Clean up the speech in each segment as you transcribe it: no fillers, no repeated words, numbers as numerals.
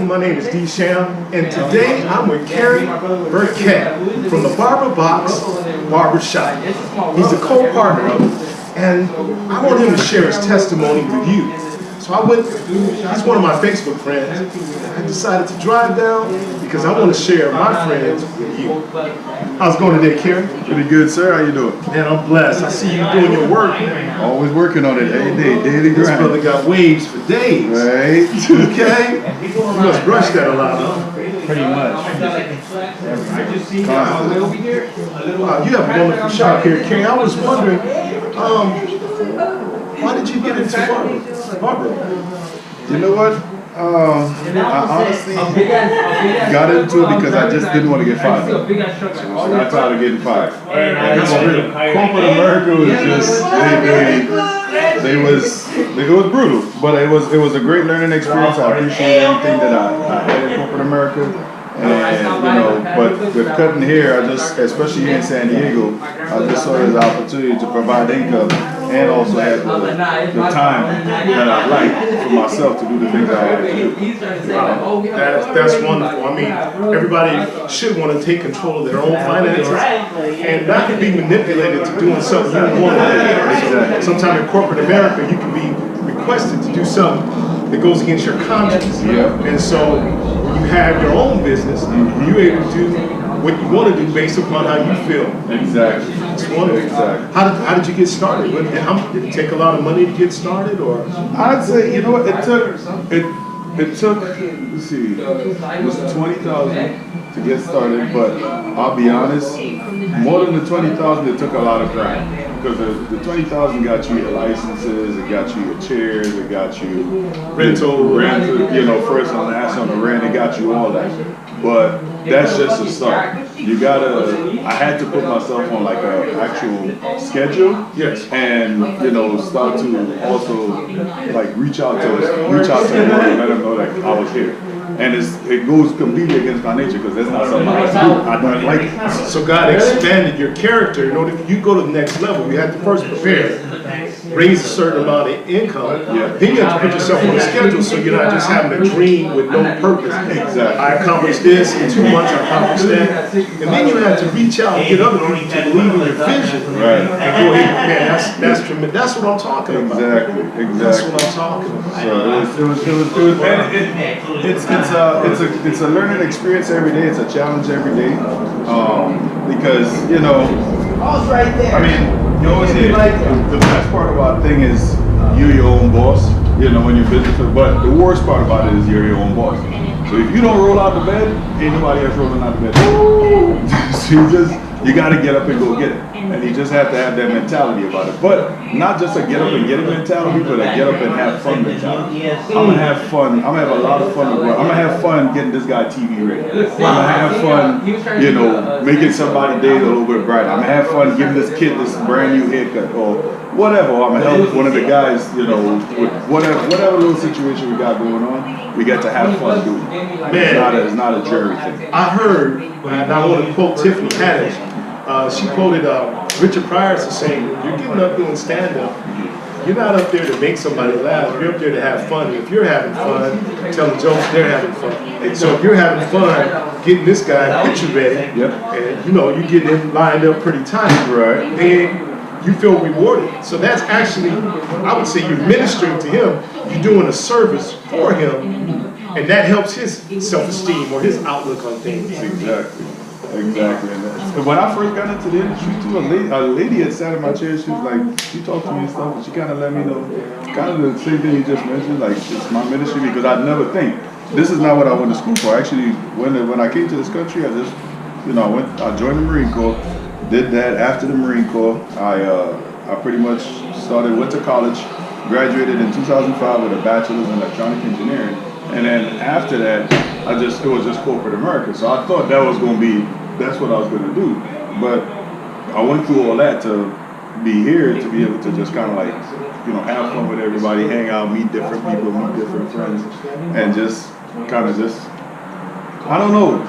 My name is D. Sham, and today I'm with Kerry Birkett from the Barber Box Barber Shop. He's a co-partner of it, and I want him to share his testimony with you. So I went, he's one of my Facebook friends. I decided to drive down because I want to share my friends with you. How's it going today, Kerry? Pretty good, sir. How you doing? Man, I'm blessed. I see you doing your work. Always working on it every day, daily grind. This brother got waves for days. Right. Okay? You must brush that a lot, huh? Pretty much. You have a wonderful shop here, Kerry. I was wondering, why did you get into barber? You know what? I honestly got into it because I just didn't want to get fired. I got tired of getting fired. Corporate America was just, it was brutal, but it was a great learning experience. I appreciate everything that I had in corporate America. And, but with cutting hair, especially here in San Diego, I just saw it as an opportunity to provide income and also have the time that I like for myself to do the things I like to do. Wow, that's wonderful. I mean, everybody should want to take control of their own finances and not be manipulated to doing something you don't want to do. Sometimes in corporate America, you can be requested to do something that goes against your conscience. Yeah. And so when you have your own business, you're able to do what you want to do based upon how you feel. Exactly. It's wonderful. Exactly. How did you get started? Did it take a lot of money to get started, or? I'd say, you know what, it took, let's see, it was $20,000 to get started, but I'll be honest, more than the $20,000, it took a lot of grind. Because the $20,000 got you your licenses, it got you your chairs, it got you rental, first and last on the rent, it got you all that. But that's just a start. I had to put myself on like an actual schedule. Yes. And start to also like reach out to the world and let them know that I was here. And it goes completely against my nature because that's not something I like to do. I don't like it. So God expanded your character. In order for you to go to the next level, you have to first prepare, raise a certain amount of income. Yeah. Then you have to put yourself on a schedule so you're not just having a dream with no purpose. Exactly. I accomplished this in 2 months, I accomplished that. And then you have to reach out and get other people to believe in your vision. Right. And go ahead, man, that's tremendous. That's what I'm talking about. Exactly. That's what I'm talking about. So it's a learning experience every day. It's a challenge every day, because I mean, you always hear the best part about thing is you're your own boss. When you're business, but the worst part about it is you're your own boss. So if you don't roll out the bed, ain't nobody else rolling out the bed. So you got to get up and go get it. And you just have to have that mentality about it. But not just a get up and get it mentality, but a get up and have fun mentality. I'm going to have fun. I'm going to have a lot of fun. I'm going to have fun getting this guy TV ready. I'm going to have fun, making somebody's day a little bit brighter. I'm going to have fun giving this kid this brand new haircut or whatever. I'm going to help one of the guys, with whatever little situation we got going on. We get to have fun doing it. Man, it's not a jury thing. I heard, and I want to quote Tiffany Haddish. She quoted Richard Pryor as saying, "You're getting up doing stand-up. You're not up there to make somebody laugh. You're up there to have fun. If you're having fun, telling jokes, they're having fun. So if you're having fun, getting this guy picture ready, and you're getting him lined up pretty tight, right? Then you feel rewarded. So that's actually, I would say, you're ministering to him. You're doing a service for him, and that helps his self-esteem or his outlook on things." Exactly. And when I first got into the industry too, a lady had sat in my chair. She was like, she talked to me and stuff, and she kind of let me know, kind of the same thing you just mentioned, like it's my ministry, because I'd never think this is not what I went to school for. Actually, when I came to this country, I just, I joined the Marine Corps, did that. After the Marine Corps, I pretty much went to college, graduated in 2005 with a bachelor's in electronic engineering. And then after that, it was just corporate America. So I thought that's what I was going to do. But I went through all that to be here, to be able to just kind of like, have fun with everybody, hang out, meet different people, meet different friends, and just kind of I don't know,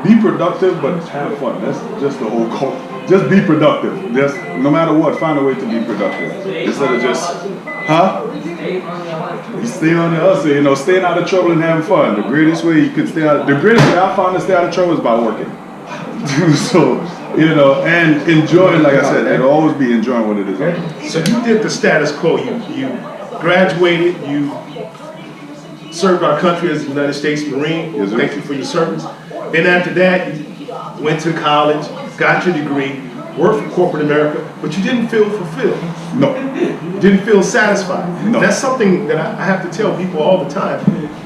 be productive, but have fun. That's just the whole goal. Just be productive. Just no matter what, find a way to be productive. Instead of just, You stay on the hustle, you know, staying out of trouble and having fun. The greatest way you can the greatest way I found to stay out of trouble is by working. So, you know, and enjoying, like I said, and always be enjoying what it is. So you did the status quo. You graduated, you served our country as a United States Marine. Yes, sir. Thank you for your service. Then after that, you went to college, got your degree, worked for corporate America, but you didn't feel fulfilled. No. You didn't feel satisfied. No. And that's something that I have to tell people all the time.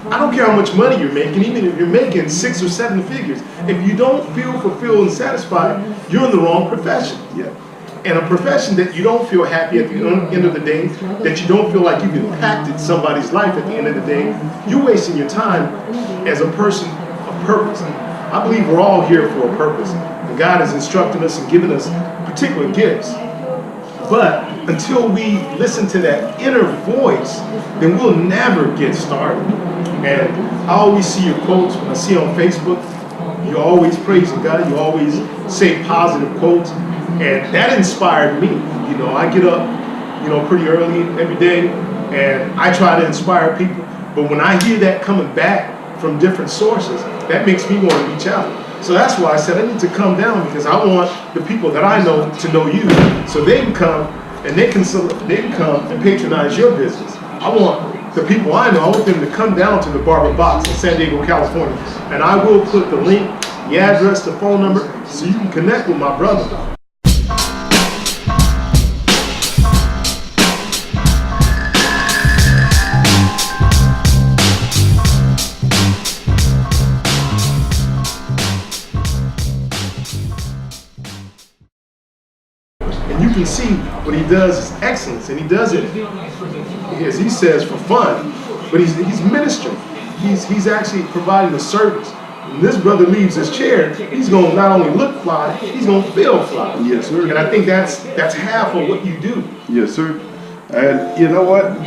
I don't care how much money you're making, even if you're making 6 or 7 figures. If you don't feel fulfilled and satisfied, you're in the wrong profession. Yeah. And a profession that you don't feel happy at the end of the day, that you don't feel like you've impacted somebody's life at the end of the day, you're wasting your time as a person of purpose. I believe we're all here for a purpose. And God has instructed us and given us particular gifts. But until we listen to that inner voice, then we'll never get started. And I always see your quotes when I see on Facebook. You're always praising God. You always say positive quotes. And that inspired me. You know, I get up, you know, pretty early every day, and I try to inspire people. But when I hear that coming back from different sources, that makes me want to reach out. So that's why I said I need to come down, because I want the people that I know to know you, so they can come and they can come and patronize your business. I want the people I know, I want them to come down to the Barber Box in San Diego, California, and I will put the link, the address, the phone number, so you can connect with my brother. You can see what he does is excellence, and he does it, as he says, for fun. But he's ministering. He's actually providing a service. When this brother leaves his chair, he's going to not only look fly, he's going to feel fly. Yes, sir. And I think that's half of what you do. Yes, sir. And you know what?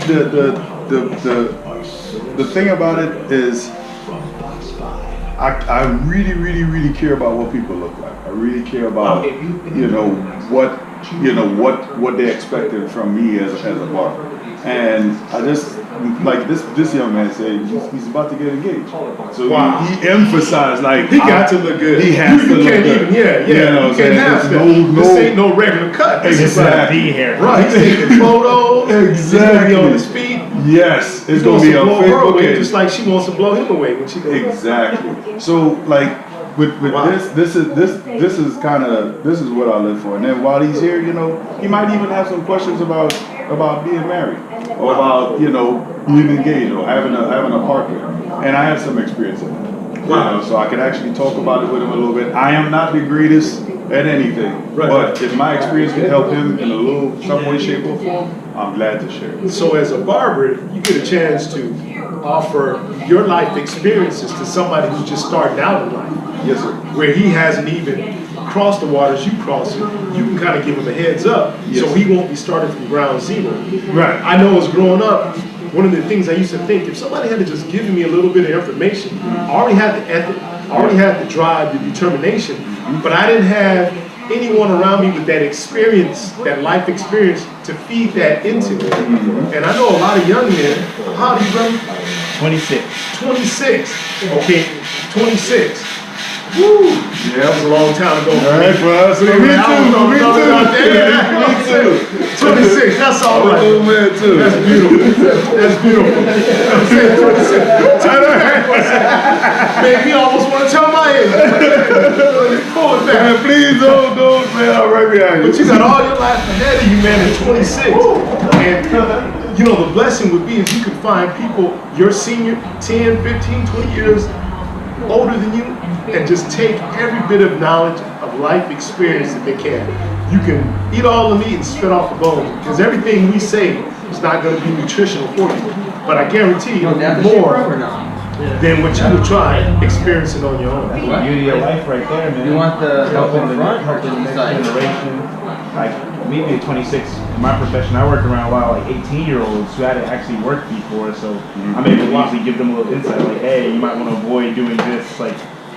The thing about it is, I really, really, really care about what people look like. I really care about, what they expected from me as a barber. And I just, like this young man said, he's about to get engaged. So wow. he emphasized, like, he got to look good. He has to look good. You can't have that. This ain't no regular cut. This exactly. is hair. Right, he's taking photos. Exactly. He's on his feet. Yes, it's gonna be on Facebook. Away, just like she wants to blow him away when she goes. Exactly. So like with wow. this is what I live for. And then while he's here, he might even have some questions about being married, or about being engaged, or having a partner. And I have some experience in it. Wow. So I can actually talk about it with him a little bit. I am not the greatest at anything, but if my experience can help him in a little, some way, shape, or form, I'm glad to share it. So as a barber, you get a chance to offer your life experiences to somebody who's just starting out in life. Yes, sir. Where he hasn't even crossed the waters you crossed, you can kind of give him a heads up, yes, so he won't be starting from ground zero. Right. I know as growing up, one of the things I used to think, if somebody had to just give me a little bit of information, I already had the ethic, I already had the drive, the determination, but I didn't have anyone around me with that experience, that life experience, to feed that into me. And I know a lot of young men, how old are you, brother? 26. 26. Okay, 26. Woo! Yeah, that was a long time ago. All right, for us. Me too. 26, that's all right. Oh, man, too. That's beautiful. That's beautiful. I'm saying 26. Made me almost want to tell my age. Pull it back. Man, please don't, man. I'm right behind you. But you got all your life ahead of you, man, at 26. And, the blessing would be if you could find people, your senior, 10, 15, 20 years older than you, and just take every bit of knowledge of life experience that they can. You can eat all the meat and spit off the bones, because everything we say is not going to be nutritional for you. But I guarantee you more than what you will try experiencing on your own. That's the beauty of life right there, man. You want the helping the next generation. Like me being 26, in my profession, I work around a lot of 18-year-olds who hadn't actually worked before, so I'm able to easily give them a little insight, like, hey, you might want to avoid doing this, like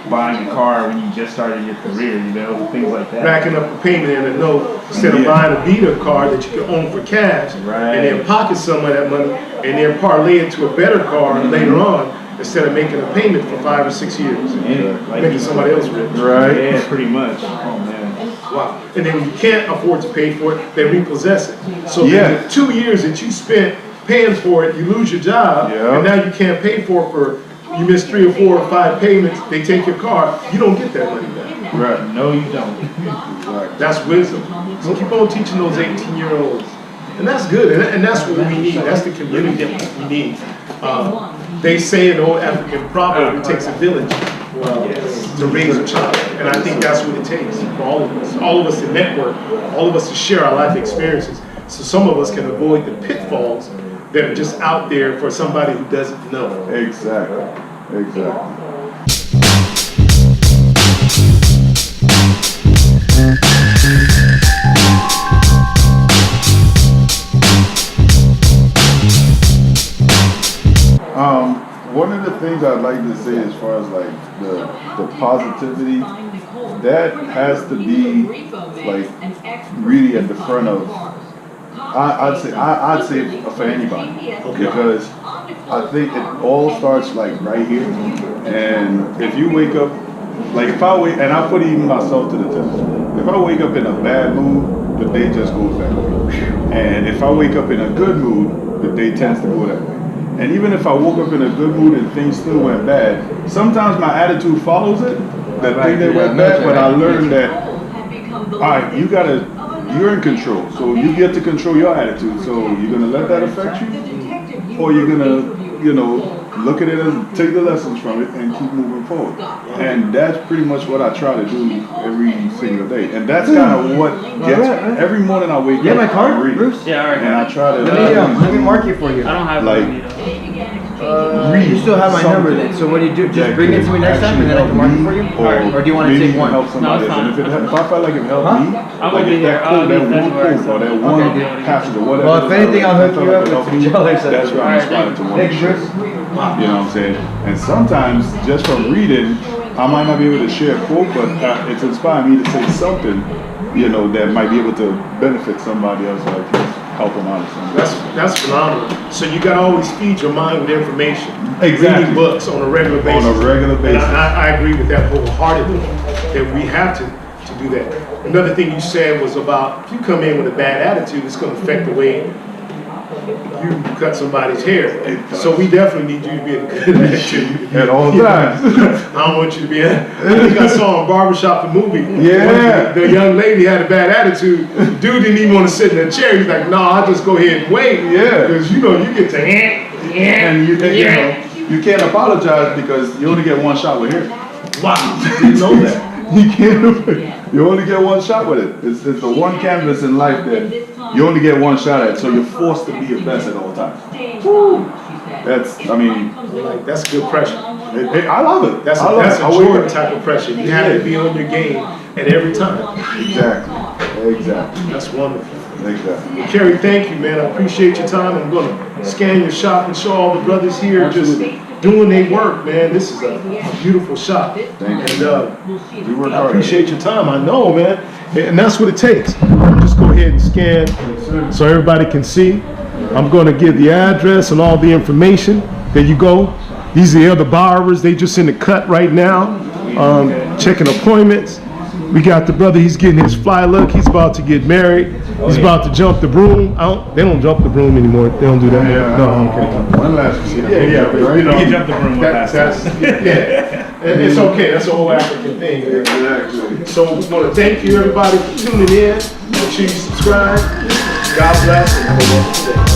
buying a car when you just started your career, things like that. Racking up a payment and a note instead of buying a beater car that you can own for cash, right, and then pocket some of that money. and then parlay it to a better car later on instead of making a payment for 5 or 6 years. Making somebody else rich. Right. Yeah, pretty much. Oh man. Wow. And then when you can't afford to pay for it, they repossess it. So then the 2 years that you spent paying for it, you lose your job, and now you can't pay for it you miss 3 or 4 or 5 payments, they take your car, you don't get that money back. Right. No, you don't. That's wisdom. So keep on teaching those 18-year-olds. And that's good, and that's what we need. That's the community that we need. They say in the old African proverb, it takes a village to raise a child. And I think that's what it takes for all of us. All of us to network, all of us to share our life experiences. So some of us can avoid the pitfalls that are just out there for somebody who doesn't know. Exactly. One of the things I'd like to say as far as like the positivity, that has to be like really at the front of, I'd say for anybody, because I think it all starts like right here. And if you wake up, like if I wake, and I put even myself to the test, if I wake up in a bad mood, the day just goes that way. And if I wake up in a good mood, the day tends to go that way. And even if I woke up in a good mood and things still went bad, sometimes my attitude follows it. That thing that went bad, but I learned that, all right, you're in control. So you get to control your attitude. So you're gonna let that affect you, or you're gonna, look at it and take the lessons from it and keep moving forward. And that's pretty much what I try to do every single day. And that's kind of what gets every morning I wake up. You have my card, Bruce? Yeah, all right. And I try to Let me mark it for you. I don't have like, you still have my number then. So what do you do? Just bring it to me next time and then I can mark it for you? Or do you want to take one? Help somebody else. And if I feel like it helped me, I'm like gonna be if there. that quote, that one quote, or that one passage or whatever. Well, if anything, I'll hook you up with some jelly. That's where I'm responding to one. Thanks, Bruce. You know what I'm saying? And sometimes, just from reading, I might not be able to share a quote, but it's inspired me to say something, that might be able to benefit somebody else, or just help them out or something. That's phenomenal. So you got to always feed your mind with information. Exactly. Reading books on a regular basis. And I agree with that wholeheartedly, that we have to do that. Another thing you said was about, if you come in with a bad attitude, it's going to affect the way you cut somebody's hair. So we definitely need you to be a good attitude. At all times. I don't want you to be I think I saw on Barbershop the movie. Yeah. The young lady had a bad attitude. Dude didn't even want to sit in a chair. He's like, no, I'll just go ahead and wait. Yeah. Because you get to and you can't apologize because you only get one shot with hair. Wow. Didn't know that. You only get one shot with it. It's the one canvas in life that you only get one shot at, so you're forced to be your best at all times. That's good pressure. I love it. That's a Jordan type of pressure. You have to be on your game at every time. Exactly. That's wonderful. Exactly. Well, Kerry, thank you, man. I appreciate your time. I'm going to scan your shop and show all the brothers here just doing their work, man. This is a beautiful shop. Thank you. And we work hard. I appreciate your time. I know, man. And that's what it takes. Just go ahead and scan so everybody can see. I'm going to give the address and all the information. There you go. These are the other barbers. They just in the cut right now, checking appointments. We got the brother, he's getting his fly look. He's about to get married. He's about to jump the broom. They don't jump the broom anymore. They don't do that. No, okay. One last Yeah, right. You can jump the broom one last time. It's okay. That's an old African thing. Exactly. So we want to thank you, everybody, for tuning in. Make sure you subscribe. God bless and have a wonderful day.